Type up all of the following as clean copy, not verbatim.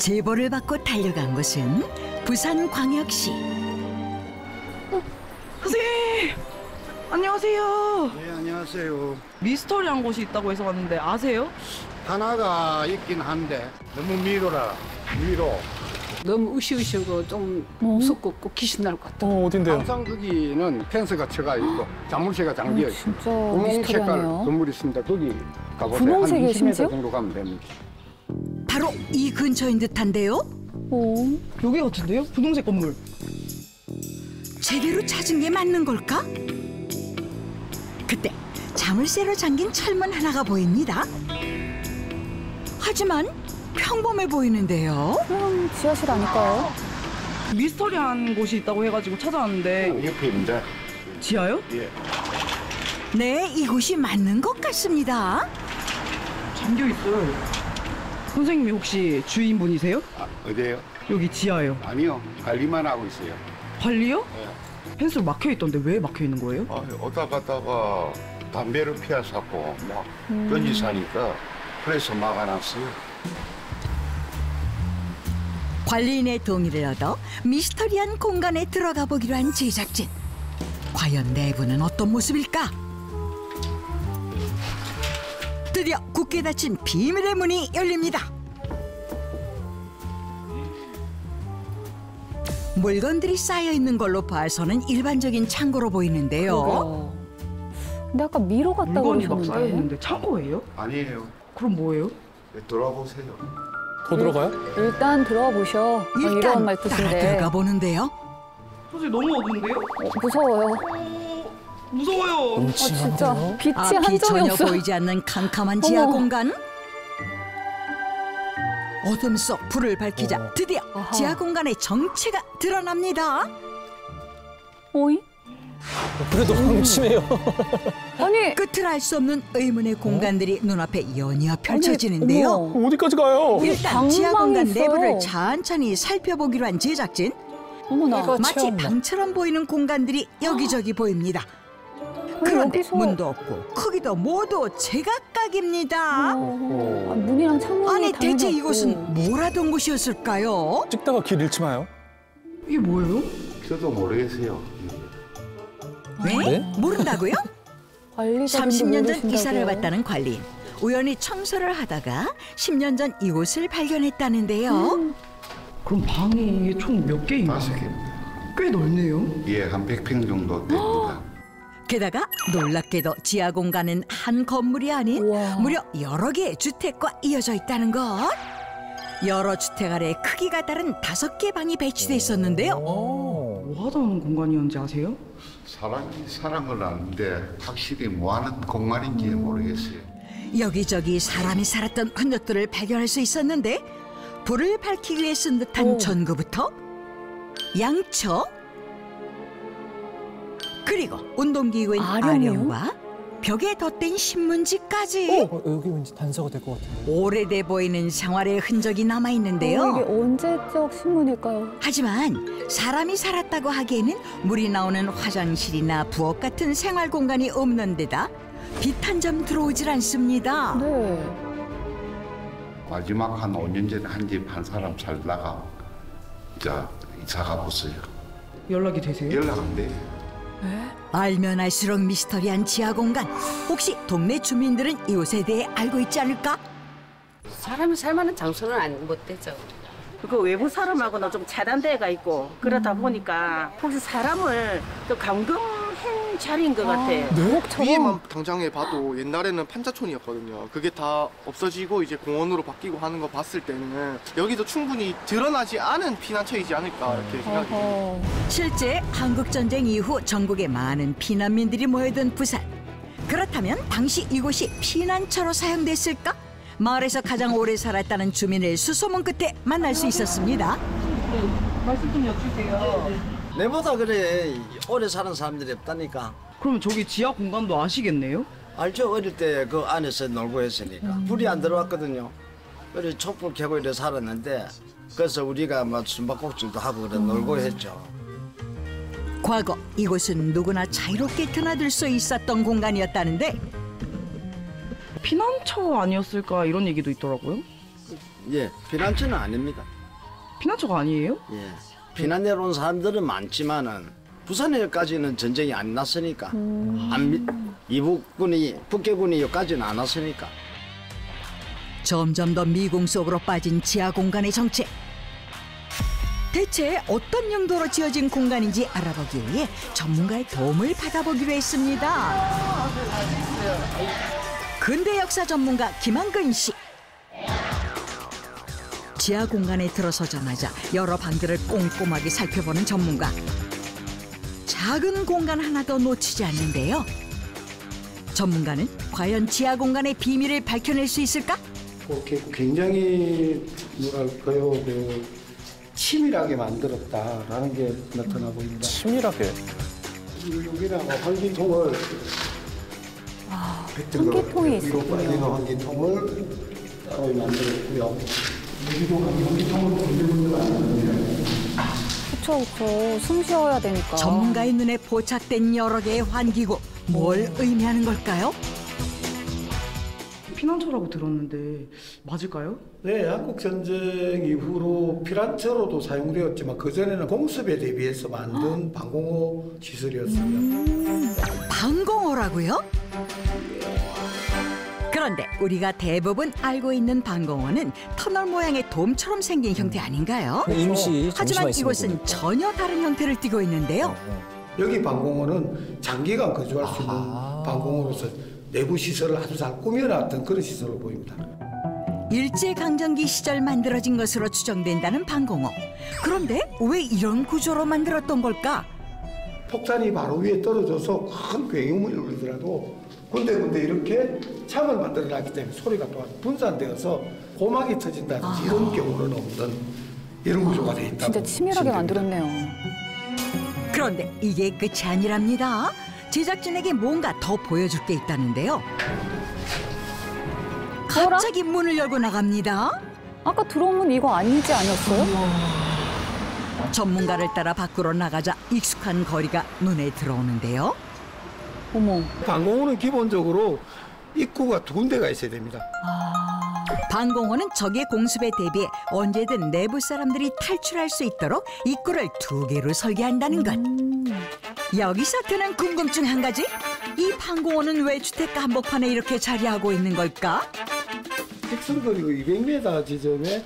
제보를 받고 달려간 곳은 부산광역시. 선생님! 안녕하세요. 네, 안녕하세요. 미스터리한 곳이 있다고 해서 왔는데 아세요? 하나가 있긴 한데 너무 미로라. 미로. 너무 으시으시하고 좀 무섭고 꼭 귀신 날 것 같아. 어딘데요? 항상 거기는 펜스가 쳐가 있고 자물쇠가 장비어 있고 진짜 분홍 색깔 미스터리하네요. 건물이 있습니다. 거기 가보세요. 분홍색이에요, 한 20m 심지어? 정도 가면 됩니다. 바로 이 근처인 듯한데요. 오. 여기 같은데요? 분홍색 건물. 제대로 찾은 게 맞는 걸까? 그때 자물쇠로 잠긴 철문 하나가 보입니다. 하지만 평범해 보이는데요. 그럼 지하실 아닐까요? 미스터리한 곳이 있다고 해가지고 찾아왔는데 옆에입니다. 지하요? 예. 네, 이곳이 맞는 것 같습니다. 잠겨있어요. 선생님이 혹시 주인분이세요? 아, 어디에요? 여기 지하요. 아니요. 관리만 하고 있어요. 관리요? 네. 펜스로 막혀있던데 왜 막혀있는 거예요? 아, 오다 갔다가 담배를 피하사고 막 던지사니까 그래서 막아놨어요. 관리인의 동의를 얻어 미스터리한 공간에 들어가 보기로 한 제작진. 과연 내부는 어떤 모습일까? 드디어 굳게 닫힌 비밀의 문이 열립니다. 물건들이 쌓여 있는 걸로 봐서는 일반적인 창고로 보이는데요. 그러게요. 근데 아까 미로 같다고 물건이 막 그러셨는데. 쌓여있는데 창고예요? 아니에요. 그럼 뭐예요? 돌아보세요. 더 들어가요? 일단 들어와 보셔. 이런 일단 따라 말뜻인데. 들어가 보는데요. 선생님 너무 어두운데요? 무서워요. 무서워요. 진짜 빛이 앞이 한 점이 전혀 없어. 보이지 않는 캄캄한 지하 어머. 공간. 어둠 속 불을 밝히자 드디어 아하. 지하 공간의 정체가 드러납니다. 어이? 그래도 너무 심해요. 아니. 끝을 알 수 없는 의문의 공간들이 눈앞에 연이어 펼쳐지는데요. 어머. 어디까지 가요? 일단 지하 공간 방망이 있어요. 내부를 천천히 살펴보기로 한 제작진. 어머나. 마치 체험나. 방처럼 보이는 공간들이 여기저기 보입니다. 그런데 여기서- 문도 없고 크기도 모두 제각각입니다. 문이랑 창문이 아니 당연히 대체 없고. 이곳은 뭘 하던 곳이었을까요? 찍다가 길 잃지 마요. 이게 뭐예요? 저도 모르겠어요. 왜? 네? 모른다고요? 관리자분도 30년 전 모르신다고요. 이사를 왔다는 관리인. 우연히 청소를 하다가 10년 전 이곳을 발견했다는데요. 그럼 방이 총 몇 개인가요? 5개입니다. 꽤 넓네요. 예, 한 100평 정도 됩니다. 게다가 놀랍게도 지하 공간은 한 건물이 아닌 우와. 무려 여러 개의 주택과 이어져 있다는 것. 여러 주택 아래 크기가 다른 5개 방이 배치돼 있었는데요. 뭐 하던 공간이었는지 아세요? 사람이 사는 건 아는데 확실히 뭐 하는 공간인지 모르겠어요. 여기저기 사람이 살았던 흔적들을 발견할 수 있었는데 불을 밝히기 위해 쓴 듯한 전구부터 양초 그리고 운동기구인 아령이요? 아령과 벽에 덧댄 신문지까지 여기 왠지 단서가 될 것 같은데. 오래돼 보이는 생활의 흔적이 남아있는데요. 이게 언제적 신문일까요? 하지만 사람이 살았다고 하기에는 물이 나오는 화장실이나 부엌 같은 생활 공간이 없는 데다 빛 한 점 들어오질 않습니다. 네. 마지막 한 5년 전에 한 집 한 사람 살다가 이제 이사 가봤어요. 연락이 되세요? 연락 안 돼요. 알면 알수록 미스터리한 지하 공간. 혹시 동네 주민들은 이곳에 대해 알고 있지 않을까? 사람이 살만한 장소는 못 되죠. 그 외부 사람하고는 좀 차단대가 있고 그러다 보니까 혹시 사람을 또 감금한 자리인 것 같아요. 위에만 당장에 봐도 옛날에는 판자촌이었거든요. 그게 다 없어지고 이제 공원으로 바뀌고 하는 거 봤을 때는 여기도 충분히 드러나지 않은 피난처이지 않을까 이렇게 생각이 듭니다. 실제 한국전쟁 이후 전국에 많은 피난민들이 모여든 부산. 그렇다면 당시 이곳이 피난처로 사용됐을까? 마을에서 가장 오래 살았다는 주민을 수소문 끝에 만날 수 있었습니다. 말씀 좀 여쭈세요. 내보다 그래 오래 사는 사람들이 없다니까. 그럼 저기 지하 공간도 아시겠네요? 알죠? 어릴 때 그 안에서 놀고 했으니까 불이 안 들어왔거든요. 그래서 촛불 켜고 이래 살았는데 그래서 우리가 막 숨바꼭질도 하고 그래 놀고 했죠. 과거 이곳은 누구나 자유롭게 드나들 수 있었던 공간이었다는데 피난처 아니었을까 이런 얘기도 있더라고요. 예, 피난처는 아닙니다. 피난처가 아니에요? 예, 피난 내려온 사람들은 많지만은 부산에까지는 전쟁이 안 났으니까 이북군이 북계군이 여기까지는 안 왔으니까. 점점 더 미궁 속으로 빠진 지하 공간의 정체. 대체 어떤 용도로 지어진 공간인지 알아보기 위해 전문가의 도움을 받아보기로 했습니다. 근대 역사 전문가 김한근 씨. 지하 공간에 들어서자마자 여러 방들을 꼼꼼하게 살펴보는 전문가. 작은 공간 하나도 놓치지 않는데요. 전문가는 과연 지하 공간의 비밀을 밝혀낼 수 있을까? 굉장히 뭐랄까요, 치밀하게 만들었다라는 게 나타나 보입니다. 치밀하게. 여기다가 환기통을 환기통이 있었군요. 환기통을 따로 만들었고요. 여기도 환기통을 만드는 건 아니거든요. 그쵸. 숨 쉬어야 되니까. 전문가의 눈에 포착된 여러 개의 환기구. 뭘 의미하는 걸까요? 피난처라고 들었는데 맞을까요? 네, 한국 전쟁 이후로 피난처로도 사용되었지만 그 전에는 공습에 대비해서 만든 방공호 시설이었습니다. 방공호라고요? 그런데 우리가 대부분 알고 있는 방공호는 터널 모양의 돔처럼 생긴 형태 아닌가요? 임시 하지만 정시만 있으면 이곳은 됩니다. 전혀 다른 형태를 띠고 있는데요. 여기 방공호는 장기간 거주할 수 있는 방공호로서 내부 시설을 아주 잘 꾸며놨던 그런 시설로 보입니다. 일제강점기 시절 만들어진 것으로 추정된다는 방공호. 그런데 왜 이런 구조로 만들었던 걸까? 폭탄이 바로 위에 떨어져서 큰 굉음을 울리더라도 군데군데 이렇게 창을 만들어놨기 때문에 소리가 또 분산되어서 고막이 터진다든지 이런 경우는 없는 이런 구조가 돼 있다. 진짜 치밀하게 만들었네요. 그런데 이게 끝이 아니랍니다. 제작진에게 뭔가 더 보여줄 게 있다는데요. 갑자기 문을 열고 나갑니다. 아까 들어온 문 이거 아니지 않았어요? 전문가를 따라 밖으로 나가자 익숙한 거리가 눈에 들어오는데요. 어머. 방공호는 기본적으로 입구가 두 군데가 있어야 됩니다. 방공호는 적의 공습에 대비해 언제든 내부 사람들이 탈출할 수 있도록 입구를 2개로 설계한다는 것. 여기서 드는 궁금증 한 가지. 이 방공호는 왜 주택가 한복판에 이렇게 자리하고 있는 걸까? 직선거리고 200m 지점에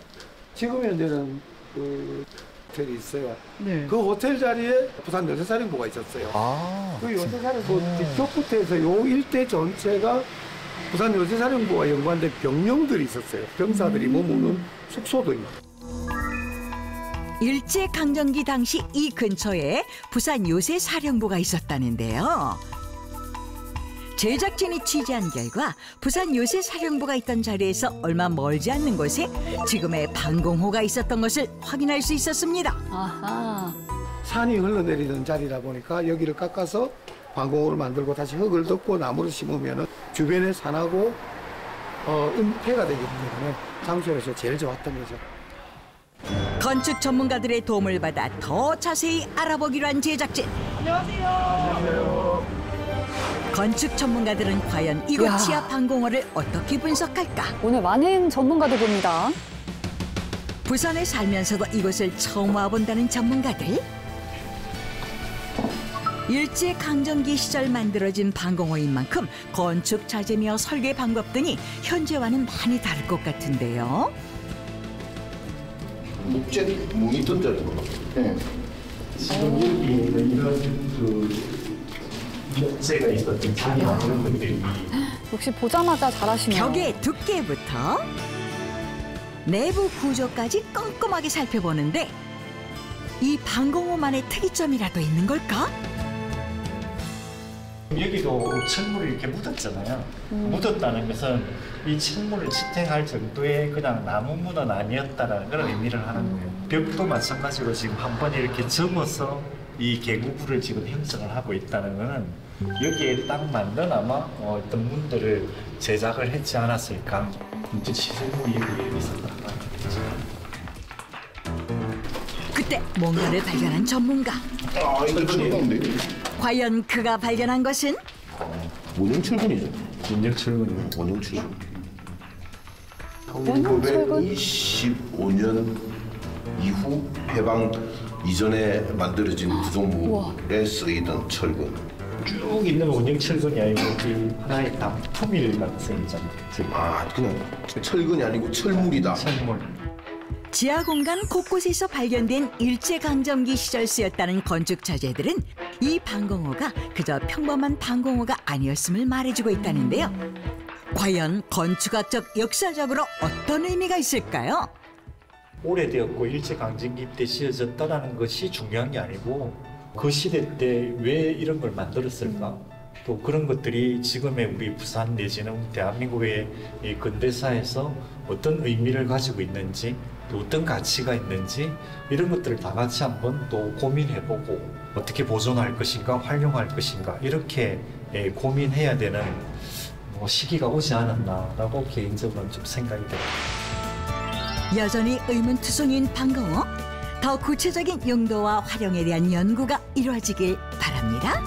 지금 현재는 그 호텔이 있어요. 네. 그 호텔 자리에 부산 요새사령부가 있었어요. 그 요새사령부 뒤쪽부터 해서 요 일대 전체가 부산 요새사령부와 연관된 병영들이 있었어요. 병사들이 머무는 숙소도 있고. 일제강점기 당시 이 근처에 부산 요새사령부가 있었다는데요. 제작진이 취재한 결과 부산 요새사령부가 있던 자리에서 얼마 멀지 않는 곳에 지금의 방공호가 있었던 것을 확인할 수 있었습니다. 아하. 산이 흘러내리던 자리다 보니까 여기를 깎아서 방공호를 만들고 다시 흙을 덮고 나무를 심으면 주변에 산하고 은폐가 되기 때문에 장소에서 제일 좋았던 거죠. 건축 전문가들의 도움을 받아 더 자세히 알아보기로 한 제작진. 안녕하세요. 건축 전문가들은 과연 이곳 야. 지하 방공호를 어떻게 분석할까? 오늘 많은 전문가들 봅니다. 부산에 살면서도 이곳을 처음 와본다는 전문가들. 일제강점기 시절 만들어진 방공호인 만큼 건축 자재며 설계 방법 등이 현재와는 많이 다를 것 같은데요. 문이 던져지고. 지금 여기 있는 이런 그 역세가 있었던 자리나 이런 것들이 역시 보자마자 잘하시네요. 벽의 두께부터 내부 구조까지 꼼꼼하게 살펴보는데 이 방공호만의 특이점이라도 있는 걸까? 여기도 철물이 이렇게 묻었잖아요. 묻었다는 것은 이 철물을 지탱할 정도의 그냥 나무 문은 아니었다라는 그런 의미를 하는 거예요. 벽도 마찬가지로 지금 한 번 이렇게 접어서 이 개구부를 지금 형성을 하고 있다는 것은 여기에 딱 맞는 아마 어떤 문들을 제작을 했지 않았을까. 이제 시설물이 여기에 있었다. 그때 뭔가를 발견한 전문가. 이거 철근인데. 과연 그가 발견한 것은? 원형 철근이죠. 인력 철문이요. 원형 철근. 1925년 이후 해방 이전에 만들어진 구조물에 쓰이던 철근. 쭉 있는 원형 철근이 아니고 이 하나의 납품일 가능성이잖아요. 아, 그냥 철근이 아니고 철물이다. 철물. 지하 공간 곳곳에서 발견된 일제강점기 시절 쓰였다는 건축 자재들은 이 방공호가 그저 평범한 방공호가 아니었음을 말해주고 있다는데요. 과연 건축학적 역사적으로 어떤 의미가 있을까요? 오래되었고 일제강점기 때 지어졌다는 것이 중요한 게 아니고 그 시대 때 왜 이런 걸 만들었을까? 또 그런 것들이 지금의 우리 부산 내지는 대한민국의 이 근대사에서 어떤 의미를 가지고 있는지 또 어떤 가치가 있는지 이런 것들을 다 같이 한번 또 고민해보고 어떻게 보존할 것인가 활용할 것인가 이렇게 고민해야 되는 시기가 오지 않았나라고 개인적으로는 좀 생각이 됩니다. 여전히 의문투성인 방공호, 더 구체적인 용도와 활용에 대한 연구가 이루어지길 바랍니다.